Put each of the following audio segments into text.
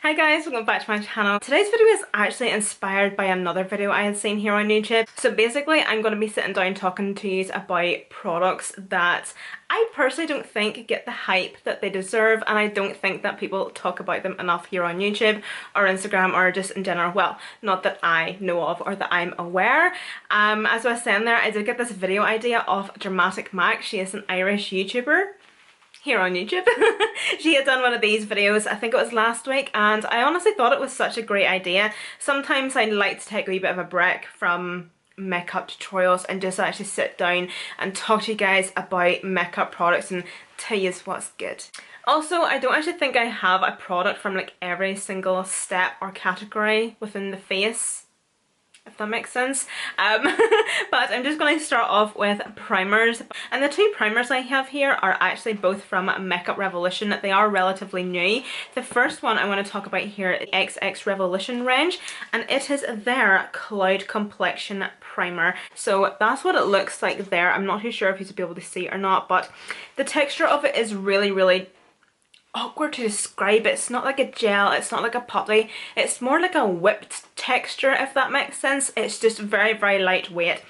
Hi guys, welcome back to my channel. Today's video is actually inspired by another video I had seen here on YouTube. So basically I'm going to be sitting down talking to you about products that I personally don't think get the hype that they deserve, and I don't think that people talk about them enough here on YouTube or Instagram or just in general. Well, not that I know of or that I'm aware. As I was saying there, I did get this video idea of DramaticMac. She is an Irish YouTuber here on YouTube. She had done one of these videos, I think it was last week, and I honestly thought it was such a great idea. Sometimes I like to take a wee bit of a break from makeup tutorials and just actually sit down and talk to you guys about makeup products and tell you what's good. Also, I don't actually think I have a product from like every single step or category within the face, if that makes sense. But I'm just going to start off with primers, and the two primers I have here are actually both from Makeup Revolution. They are relatively new. The first one I want to talk about here is the XX Revolution range, and it is their Cloud Complexion primer. So that's what it looks like there. I'm not too sure if you'll be able to see it or not, but the texture of it is really awkward to describe. It's not like a gel, it's not like a putty, it's more like a whipped texture, if that makes sense. It's just very lightweight.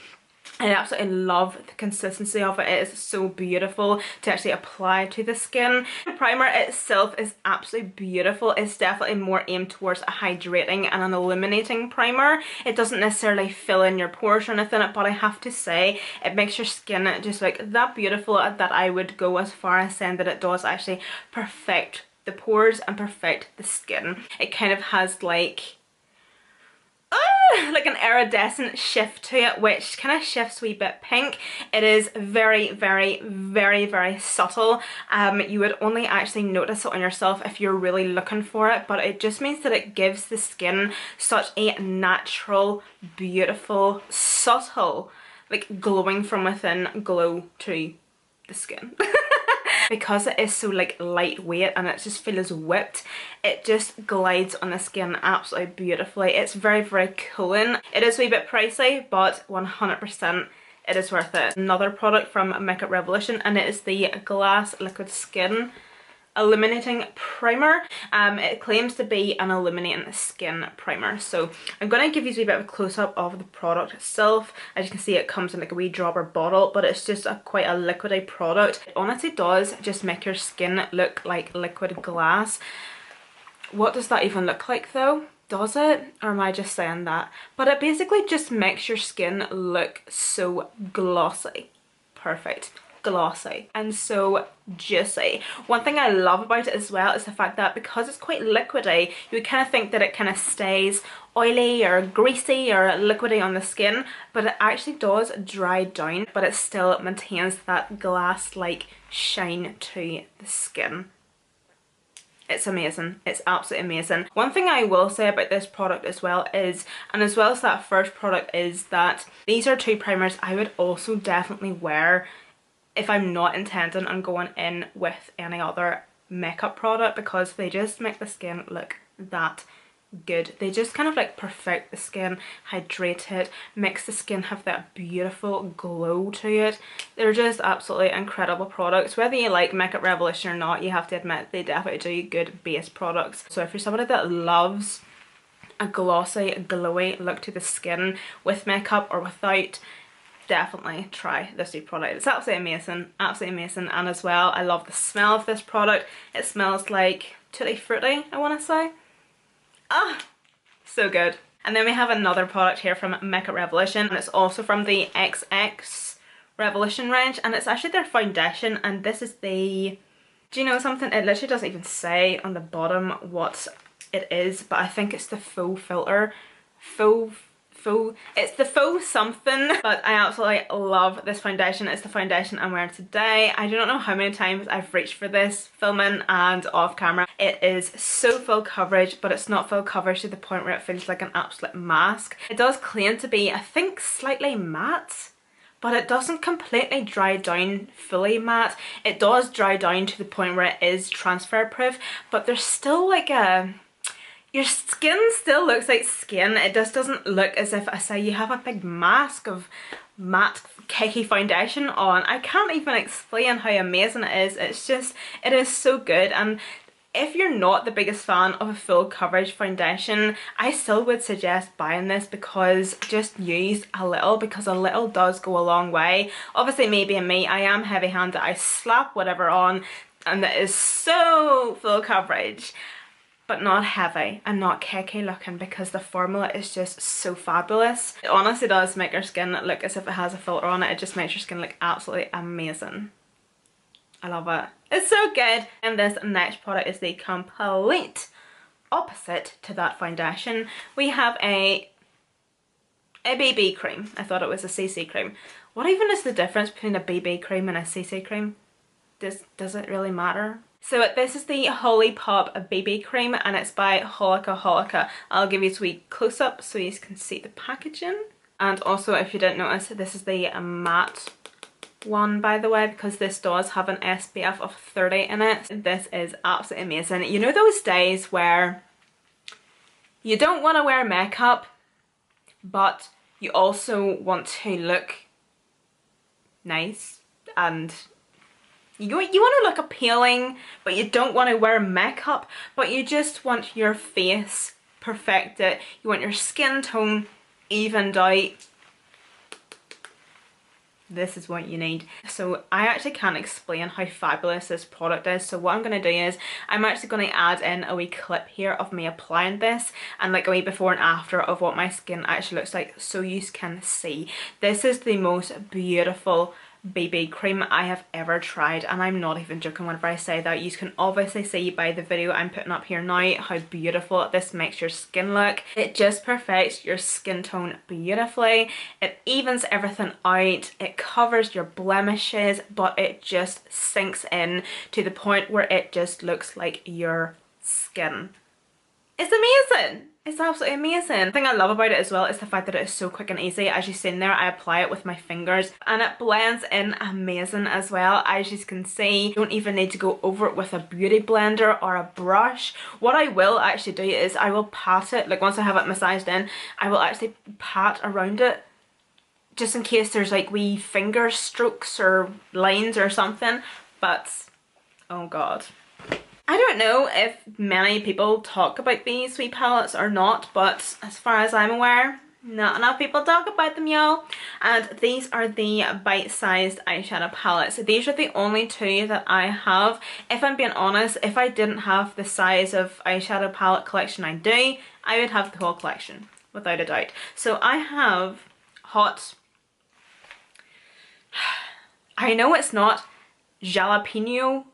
I absolutely love the consistency of it. It is so beautiful to actually apply to the skin. The primer itself is absolutely beautiful. It's definitely more aimed towards a hydrating and an illuminating primer. It doesn't necessarily fill in your pores or anything, but I have to say it makes your skin just like that beautiful that I would go as far as saying that it does actually perfect the pores and perfect the skin. It kind of has like an iridescent shift to it, which kind of shifts a wee bit pink. It is very subtle. You would only actually notice it on yourself if you're really looking for it, but it just means that it gives the skin such a natural, beautiful, subtle, like glowing from within glow to the skin. Because it is so like lightweight and it just feels whipped, it just glides on the skin absolutely beautifully. It's very cooling. It is a wee bit pricey, but 100% it is worth it. Another product from Makeup Revolution, and it is the Glass Liquid Skin Illuminating Primer. It claims to be an illuminating skin primer, so I'm going to give you a wee bit of a close-up of the product itself. As you can see, it comes in like a wee dropper bottle, but it's just quite a liquidy product. It honestly does just make your skin look like liquid glass. What does that even look like though? Does it? Or am I just saying that? But it basically just makes your skin look so glossy. Perfect. Glossy and so juicy. One thing I love about it as well is the fact that because it's quite liquidy, you would kind of think that it kind of stays oily or greasy or liquidy on the skin, but it actually does dry down, but it still maintains that glass-like shine to the skin. It's amazing. It's absolutely amazing. One thing I will say about this product as well is, and as well as that first product, is that these are two primers I would also definitely wear if I'm not intending on going in with any other makeup product, because they just make the skin look that good. They just kind of like perfect the skin, hydrate it, makes the skin have that beautiful glow to it. They're just absolutely incredible products. Whether you like Makeup Revolution or not, you have to admit they definitely do good base products. So if you're somebody that loves a glossy, glowy look to the skin with makeup or without, definitely try this new product. It's absolutely amazing, and as well I love the smell of this product. It smells like tutti frutti, I want to say. So good. And then we have another product here from Makeup Revolution, and it's also from the XX Revolution range, and it's actually their foundation, and this is the, do you know something, it literally doesn't even say on the bottom what it is, but I think it's the faux filter, it's the faux something, but I absolutely love this foundation. It's the foundation I'm wearing today. I do not know how many times I've reached for this filming and off camera. It is so full coverage, but it's not full coverage to the point where it feels like an absolute mask. It does claim to be, I think, slightly matte, but it doesn't completely dry down fully matte. It does dry down to the point where it is transfer proof, but there's still like a, your skin still looks like skin. It just doesn't look as if, I say, you have a big mask of matte cakey foundation on. I can't even explain how amazing it is. It's just, it is so good, and if you're not the biggest fan of a full coverage foundation, I still would suggest buying this, because just use a little, because a little does go a long way. Obviously, me being me, I am heavy handed. I slap whatever on and that is so full coverage, but not heavy and not cakey looking, because the formula is just so fabulous. It honestly does make your skin look as if it has a filter on it. It just makes your skin look absolutely amazing. I love it. It's so good. And this next product is the complete opposite to that foundation. We have a BB cream. I thought it was a CC cream. What even is the difference between a BB cream and a CC cream? Does it really matter? So this is the Colourpop BB cream, and it's by Holika Holika. I'll give you a wee close up so you can see the packaging. And also, if you didn't notice, this is the matte one, by the way, because this does have an SPF of 30 in it. This is absolutely amazing. You know those days where you don't want to wear makeup, but you also want to look nice, and you want to look appealing, but you don't want to wear makeup, but you just want your face perfected. You want your skin tone evened out. This is what you need. So I actually can't explain how fabulous this product is. So what I'm going to do is I'm actually going to add in a wee clip here of me applying this, and like a wee before and after of what my skin actually looks like, so you can see. This is the most beautiful BB cream I have ever tried, and I'm not even joking whenever I say that. You can obviously see by the video I'm putting up here now how beautiful this makes your skin look. It just perfects your skin tone beautifully. It evens everything out. It covers your blemishes, but it just sinks in to the point where it just looks like your skin. It's amazing. It's absolutely amazing. The thing I love about it as well is the fact that it is so quick and easy. As you've seen there, I apply it with my fingers and it blends in amazing as well. As you can see, you don't even need to go over it with a beauty blender or a brush. What I will actually do is I will pat it, like once I have it massaged in, I will actually pat around it just in case there's like wee finger strokes or lines or something. But oh god. I don't know if many people talk about these wee palettes or not, but as far as I'm aware, not enough people talk about them, y'all. And these are the bite-sized eyeshadow palettes. These are the only two that I have. If I'm being honest, if I didn't have the size of eyeshadow palette collection I do, I would have the whole collection, without a doubt. So I have hot... I know it's not jalapeno?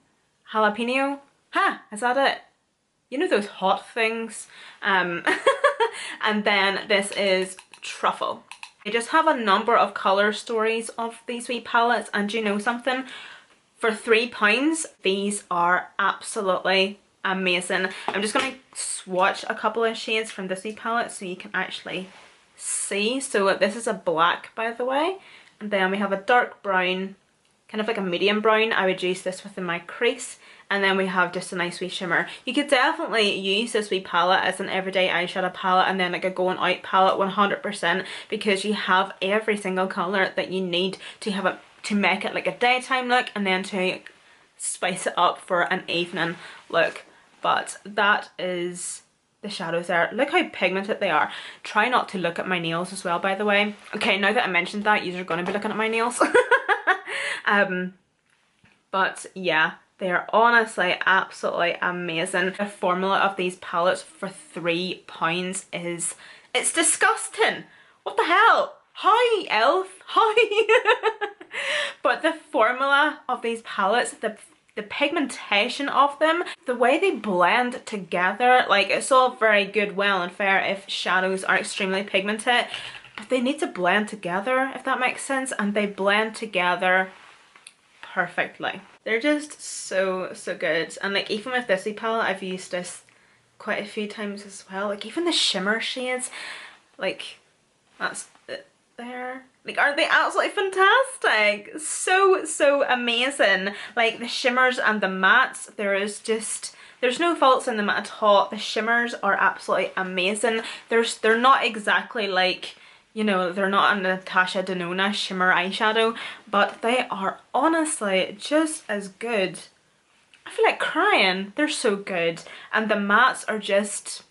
Ha! Is that it? You know those hot things? And then this is truffle. I just have a number of colour stories of these wee palettes, and you know something? For £3, these are absolutely amazing. I'm just going to swatch a couple of shades from this wee palette so you can actually see. So this is a black, by the way, and then we have a dark brown, kind of like a medium brown. I would use this within my crease. And then we have just a nice wee shimmer. You could definitely use this wee palette as an everyday eyeshadow palette and then like a going out palette 100%, because you have every single colour that you need to have it, to make it like a daytime look and then to spice it up for an evening look. But that is the shadows there. Look how pigmented they are. Try not to look at my nails as well, by the way. Okay, now that I mentioned that, you're going to be looking at my nails. But yeah. They are honestly absolutely amazing. The formula of these palettes for £3 is... it's disgusting. What the hell? Hi, elf. Hi. But the formula of these palettes, the pigmentation of them, the way they blend together, like it's all very good, well and fair if shadows are extremely pigmented, but they need to blend together, if that makes sense, and they blend together perfectly. They're just so good. And like even with this wee palette, I've used this quite a few times as well. Like even the shimmer shades, like that's it there. Like aren't they absolutely fantastic? So amazing. Like the shimmers and the mattes, there's no faults in them at all. The shimmers are absolutely amazing. They're not exactly like, you know, they're not a Natasha Denona shimmer eyeshadow, but they are honestly just as good I feel like crying. They're so good. And the mattes are just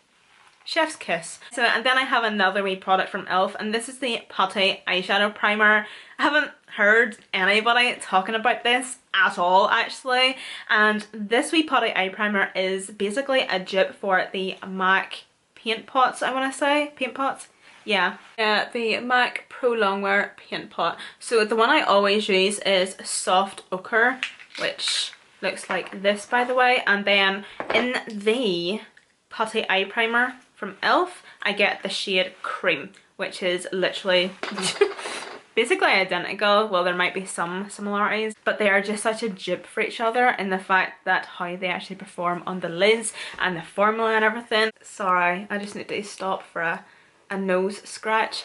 chef's kiss. So, and then I have another wee product from e.l.f. and this is the Putty eyeshadow primer. I haven't heard anybody talking about this at all actually, and this wee Putty eye primer is basically a dupe for the MAC paint pots, I want to say. Paint pots? Yeah. The MAC Pro Longwear paint pot. So the one I always use is Soft Ochre, which looks like this by the way, and then in the Putty eye primer from e.l.f. I get the shade Cream, which is literally basically identical. Well, there might be some similarities, but they are just such a dupe for each other in the fact that how they actually perform on the lids and the formula and everything. Sorry, I just need to stop for a nose scratch.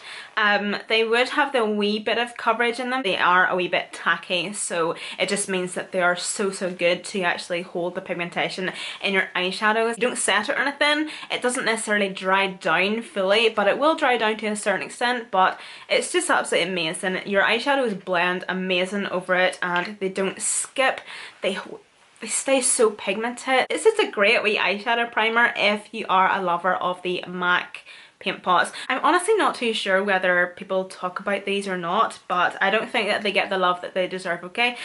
They would have the wee bit of coverage in them. They are a wee bit tacky, so it just means that they are so good to actually hold the pigmentation in your eyeshadows. You don't set it or anything, it doesn't necessarily dry down fully, but it will dry down to a certain extent, but it's just absolutely amazing. Your eyeshadows blend amazing over it and they don't skip. They stay so pigmented. This is a great wee eyeshadow primer if you are a lover of the MAC paint pots. I'm honestly not too sure whether people talk about these or not, but I don't think that they get the love that they deserve, okay?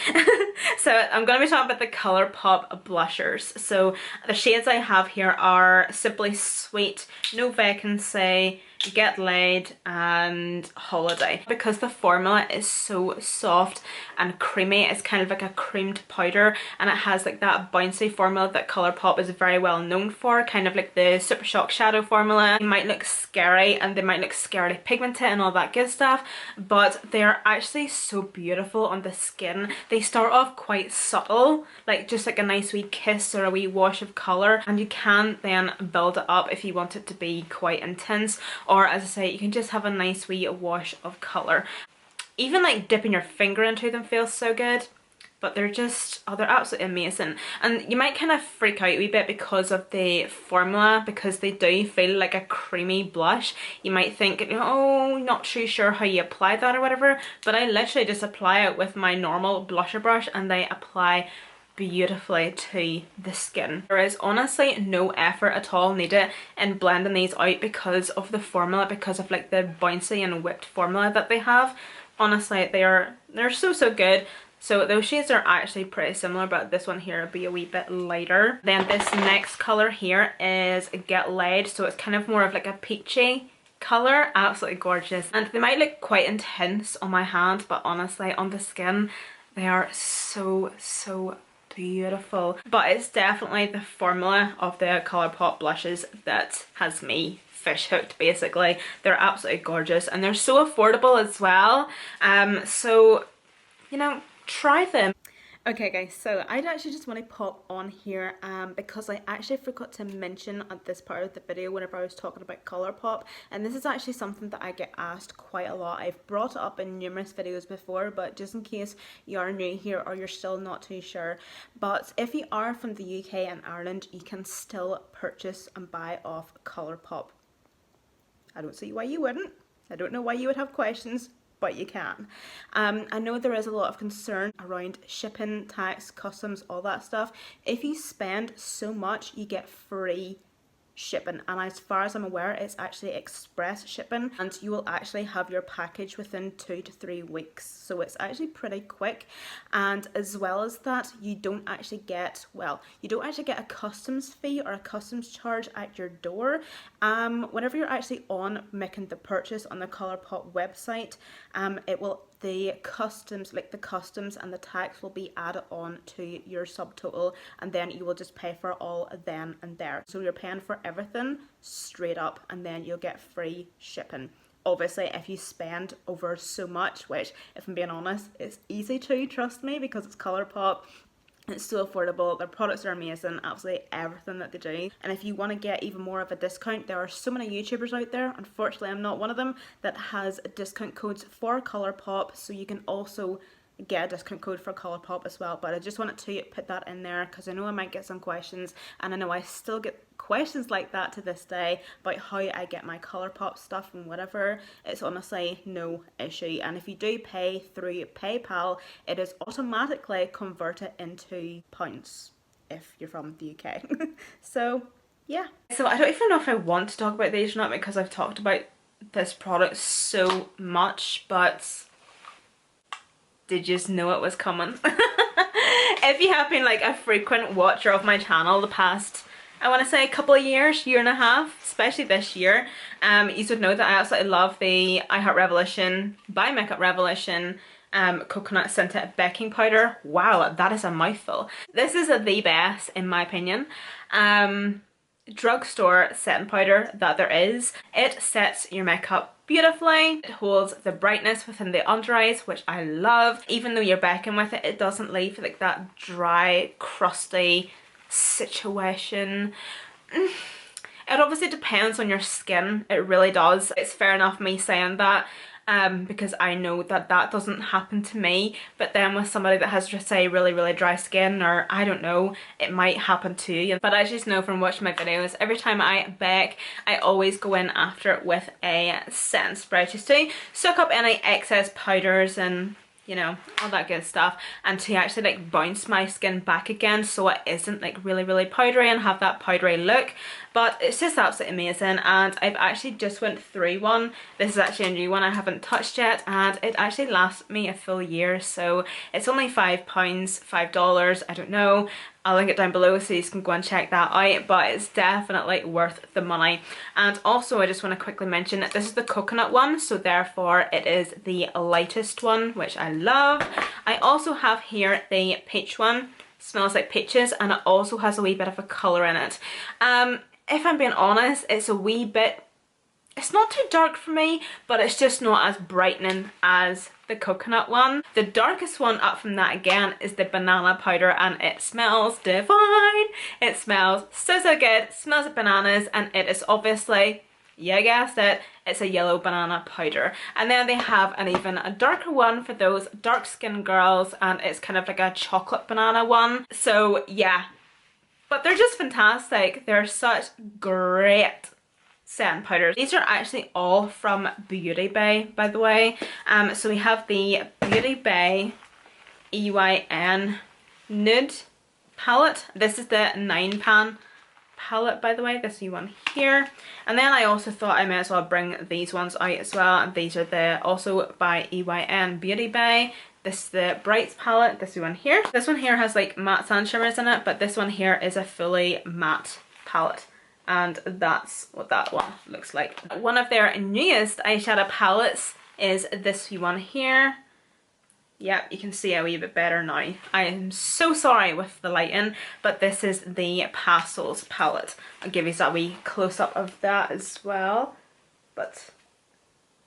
So I'm going to be talking about the Colourpop blushers. So the shades I have here are Simply Sweet, No Vacancy, Get Laid and Holiday. Because the formula is so soft and creamy, it's kind of like a creamed powder, and it has like that bouncy formula that Colourpop is very well known for, kind of like the Super Shock shadow formula. They might look scary and they might look scarily pigmented and all that good stuff, but they're actually so beautiful on the skin. They start off quite subtle, like just like a nice wee kiss or a wee wash of colour, and you can then build it up if you want it to be quite intense, or as I say, you can just have a nice wee wash of colour. Even like dipping your finger into them feels so good, but they're just, oh, they're absolutely amazing. And you might kind of freak out a wee bit because of the formula, because they do feel like a creamy blush. You might think, oh, not too sure how you apply that or whatever, but I literally just apply it with my normal blusher brush and they apply beautifully to the skin. There is honestly no effort at all needed in blending these out because of the formula, because of like the bouncy and whipped formula that they have. Honestly, they're so good. So those shades are actually pretty similar, but this one here will be a wee bit lighter. Then this next colour here is Get Laid, so it's kind of more of like a peachy colour. Absolutely gorgeous. And they might look quite intense on my hand, but honestly on the skin they are so beautiful. But it's definitely the formula of the Colourpop blushes that has me fish hooked basically. They're absolutely gorgeous and they're so affordable as well. So, you know, try them. Okay guys, so I'd actually just want to pop on here because I actually forgot to mention at this part of the video whenever I was talking about Colourpop, and this is actually something that I get asked quite a lot. I've brought it up in numerous videos before, but just in case you are new here or you're still not too sure, but if you are from the UK and Ireland, you can still purchase and buy off Colourpop. I don't see why you wouldn't. I don't know why you would have questions, but you can. I know there is a lot of concern around shipping, tax, customs, all that stuff. If you spend so much, you get free shipping, and as far as I'm aware, it's actually express shipping, and you will actually have your package within 2 to 3 weeks, so it's actually pretty quick. And as well as that, you don't actually get, well, you don't actually get a customs fee or a customs charge at your door. Whenever you're actually on making the purchase on the Colourpop website, it will, the customs, like the customs and the tax will be added on to your subtotal, and then you will just pay for it all then and there. So you're paying for everything straight up, and then you'll get free shipping. Obviously, if you spend over so much, which if I'm being honest, it's easy to, trust me, because it's Colourpop. It's so affordable, their products are amazing, absolutely everything that they do. And if you want to get even more of a discount, there are so many YouTubers out there, unfortunately I'm not one of them, that has discount codes for Colourpop, so you can also get a discount code for Colourpop as well. But I just wanted to put that in there because I know I might get some questions, and I know I still get questions like that to this day about how I get my Colourpop stuff and whatever. It's honestly no issue, and if you do pay through PayPal, it is automatically converted into pounds. if you're from the UK. So yeah. So I don't even know if I want to talk about these or not because I've talked about this product so much, but did you just know it was coming? If you have been like a frequent watcher of my channel the past, I want to say a couple of years, year and a half, especially this year, you would know that I absolutely love the I Heart Revolution by Makeup Revolution coconut scented baking powder. Wow, that is a mouthful. This is the best in my opinion. Drugstore setting powder that there is. It sets your makeup beautifully. It holds the brightness within the under eyes, which I love. Even though you're baking with it, it doesn't leave like that dry, crusty situation. It obviously depends on your skin, it really does. It's fair enough me saying that, because I know that that doesn't happen to me, but then with somebody that has, just say, really dry skin, or I don't know, it might happen to you. But I just know from watching my videos, every time I bake, I always go in after it with a setting spray just to soak up any excess powders and, you know, all that good stuff, and to actually like bounce my skin back again so it isn't like really powdery and have that powdery look. But it's just absolutely amazing, and I've actually just went through one. This is actually a new one I haven't touched yet, and it actually lasts me a full year. So it's only £5, $5, I don't know. I'll link it down below so you can go and check that out, but it's definitely worth the money. And also I just want to quickly mention that this is the coconut one, so therefore it is the lightest one, which I love. I also have here the peach one. Smells like peaches, and it also has a wee bit of a colour in it. If I'm being honest, it's a wee bit, it's not too dark for me, but it's just not as brightening as the coconut one. The darkest one up from that again is the banana powder, and it smells divine. It smells so good, it smells like bananas, and it is obviously, you guessed it, it's a yellow banana powder. And then they have an even a darker one for those dark skinned girls, and it's kind of like a chocolate banana one. So yeah, but they're just fantastic. They're such great setting powders. These are actually all from Beauty Bay, by the way. So we have the Beauty Bay EYN Nude palette. This is the 9-pan palette, by the way, this new one here. And then I also thought I may as well bring these ones out as well, and these are the also by EYN Beauty Bay. This is the Brights palette, this one here. This one here has like matte sand shimmers in it, but this one here is a fully matte palette, and that's what that one looks like. One of their newest eyeshadow palettes is this one here. Yep, you can see a wee bit better now. I am so sorry with the lighting, but this is the Pastels palette. I'll give you that wee close-up of that as well. But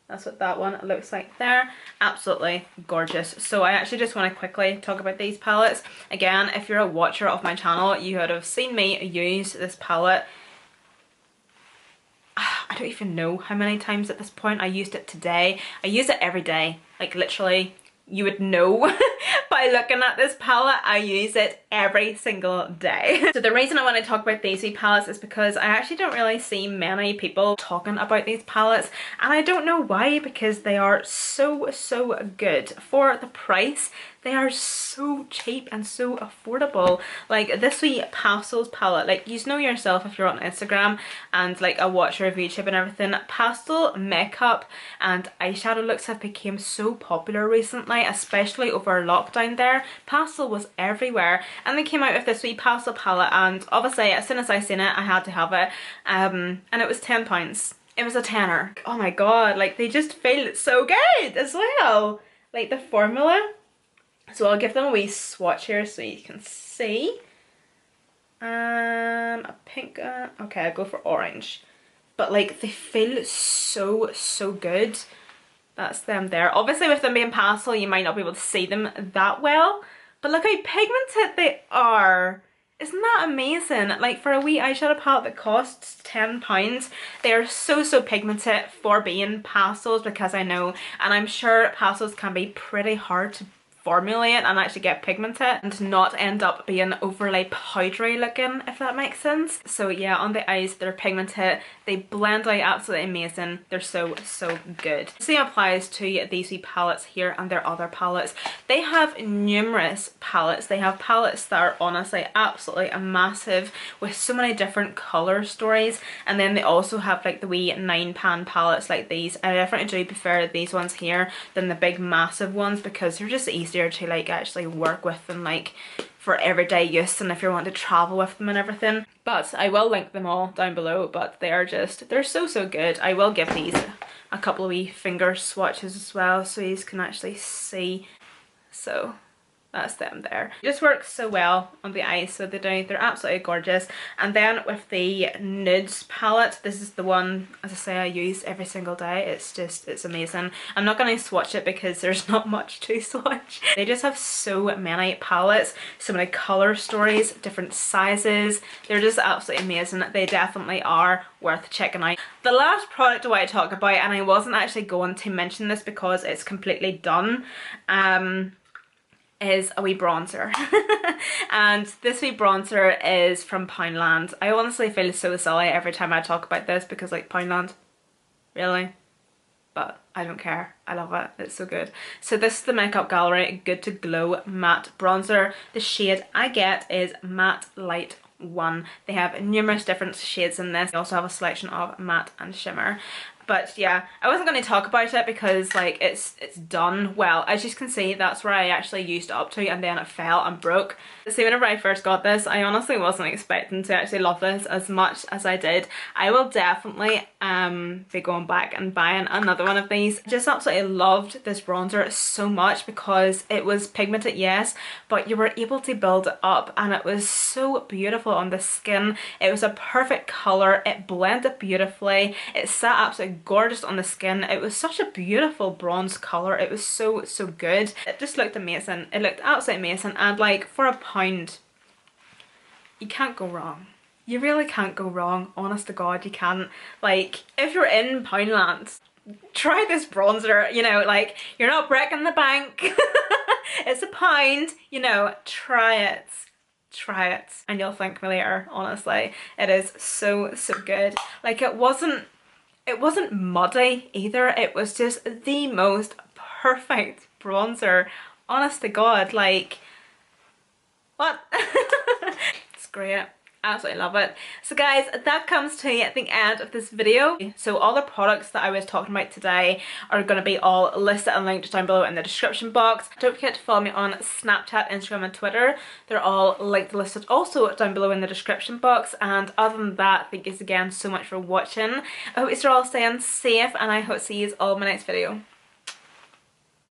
that's what that one looks like there. Absolutely gorgeous. So I actually just want to quickly talk about these palettes. Again, if you're a watcher of my channel, you would have seen me use this palette. I don't even know how many times at this point. I used it today. I use it every day, like literally. You would know by looking at this palette, I use it every single day. So the reason I want to talk about these two palettes is because I actually don't really see many people talking about these palettes, and I don't know why, because they are so good for the price. They are so cheap and so affordable. Like this wee Pastels palette, like you know yourself if you're on Instagram and like a watcher of YouTube and everything, pastel makeup and eyeshadow looks have become so popular recently, especially over lockdown there. Pastel was everywhere, and they came out with this wee pastel palette, and obviously as soon as I seen it I had to have it, and it was £10. It was a tenner. Oh my god, like they just feel so good as well. Like the formula. So I'll give them a wee swatch here so you can see. A pink, okay, I'll go for orange. But like they feel so good. That's them there. Obviously with them being pastel you might not be able to see them that well, but look how pigmented they are. Isn't that amazing? Like for a wee eyeshadow palette that costs £10, they are so pigmented for being pastels, because I know, and I'm sure pastels can be pretty hard to formulate and actually get pigmented and not end up being overly powdery looking, if that makes sense. So yeah, on the eyes, they're pigmented, they blend out absolutely amazing, they're so good. The same applies to these wee palettes here and their other palettes. They have numerous palettes. They have palettes that are honestly absolutely massive with so many different colour stories, and then they also have like the wee 9-pan palettes like these. I definitely do prefer these ones here than the big massive ones because they're just easier to like actually work with and like for everyday use and if you're wanting to travel with them and everything. But I will link them all down below, but they are just, they're so good. I will give these a couple of wee finger swatches as well so you can actually see. So that's them there. It just works so well on the eyes, so they do. They're absolutely gorgeous. And then with the nudes palette, this is the one, as I say, I use every single day. It's amazing. I'm not going to swatch it because there's not much to swatch. They just have so many palettes, so many colour stories, different sizes. They're just absolutely amazing. They definitely are worth checking out. The last product I want to talk about, and I wasn't actually going to mention this because it's completely done, is a wee bronzer. And this wee bronzer is from Poundland. I honestly feel so silly every time I talk about this because like Poundland, really? But I don't care. I love it. It's so good. So this is the Makeup Gallery Good to Glow Matte Bronzer. The shade I get is Matte Light 1. They have numerous different shades in this. They also have a selection of matte and shimmer. But yeah, I wasn't going to talk about it because like it's done. Well, as you can see, that's where I actually used it up to and then it fell and broke. See, whenever I first got this, I honestly wasn't expecting to actually love this as much as I did. I will definitely be going back and buying another one of these. I just absolutely loved this bronzer so much because it was pigmented, yes, but you were able to build it up and it was so beautiful on the skin. It was a perfect colour, it blended beautifully, it sat absolutely gorgeous on the skin. It was such a beautiful bronze colour. It was so good. It just looked amazing. It looked absolutely amazing, and like for £1 you can't go wrong. You really can't go wrong, honest to God, you can't. Like if you're in Poundland, try this bronzer, you know, like you're not breaking the bank. It's £1, you know, try it. Try it and you'll thank me later, honestly. It is so good. Like it wasn't muddy either. It was just the most perfect bronzer. Honest to God, like, what? It's great. Absolutely love it. So guys, that comes to the end of this video. So all the products that I was talking about today are going to be all listed and linked down below in the description box. Don't forget to follow me on Snapchat, Instagram and Twitter. They're all linked listed also down below in the description box. And other than that, thank you again so much for watching. I hope you're all staying safe and I hope to see you all in my next video.